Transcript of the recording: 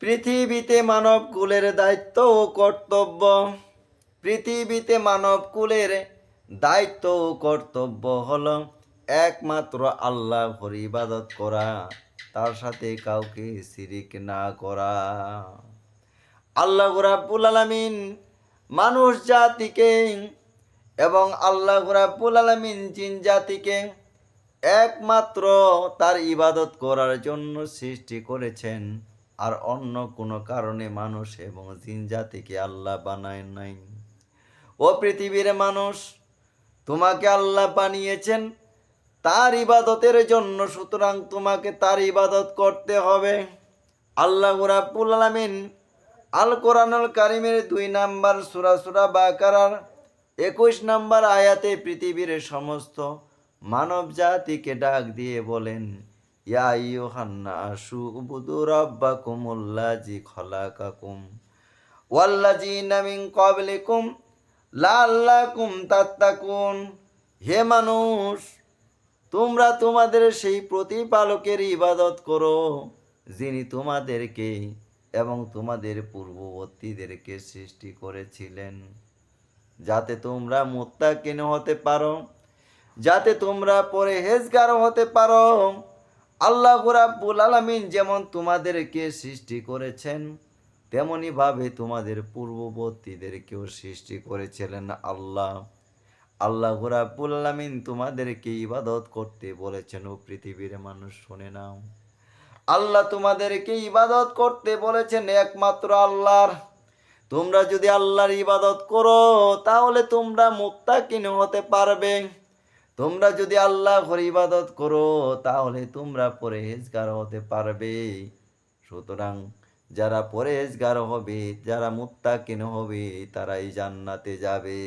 পৃথিবীতে মানব কুলের দায়িত্ব ও কর্তব্য। পৃথিবীতে মানব কুলের দায়িত্ব ও কর্তব্য হলো একমাত্র আল্লাহর ইবাদত করা, তার সাথে কাউকে শিরিক না করা। আল্লাহ রাব্বুল আলামিন মানুষ জাতিকে এবং আল্লাহ রাব্বুল আলামিন জিন জাতিকে একমাত্র তার ইবাদত করার জন্য সৃষ্টি করেছেন, আর অন্য কোনো কারণে মানুষ এবং জিন জাতিকে আল্লাহ বানায় নাই। ও পৃথিবীর মানুষ, তোমাকে আল্লাহ বানিয়েছেন তার ইবাদতের জন্য, সুতরাং তোমাকে তার ইবাদত করতে হবে। আল্লাহ রাব্বুল আলামিন আল কোরআনুল কারীমের 2 নাম্বার সূরা বাকারার 21 নাম্বার আয়াতে পৃথিবীর সমস্ত মানব জাতিকে ডাক দিয়ে বলেন, ইয়া আইয়ুহান নাসু উবুদু রাব্বাকুমুল্লাযী খলাকাকুম ওয়াল্লাযীনা মিন ক্বাবলিকুম লাআল্লাকুম তাত্তাকুন। হে মানুষ, তোমরা তোমাদের সেই প্রতিপালকের ইবাদত করো, যিনি তোমাদেরকে এবং তোমাদের পূর্ববর্তীদেরকে সৃষ্টি করেছিলেন, যাতে তোমরা মুত্তাকিন হতে পারো, যাতে তোমরা পরহেজগার হতে পারো। আল্লাহ রাব্বুল আলামিন যেমন তোমাদেরকে সৃষ্টি করেছেন, তেমনি ভাবে তোমাদের পূর্ববর্তীদেরকেও সৃষ্টি করেছিলেন আল্লাহ। আল্লাহ রাব্বুল আলামিন তোমাদেরকে ইবাদত করতে বলেছেন। ও পৃথিবীর মানুষ, শুনে নাও, আল্লাহ তোমাদেরকে ইবাদত করতে বলেছেন একমাত্র আল্লাহর। তোমরা যদি আল্লাহর ইবাদত করো, তাহলে তোমরা মুত্তাকিন হতে পারবে। তোমরা যদি আল্লাহর ইবাদত করো, তাহলে তোমরা পরহেজগার হতে পারবে। সুতরাং যারা পরহেজগার হবে, যারা মুত্তাকিন হবে, তারাই জান্নাতে যাবে।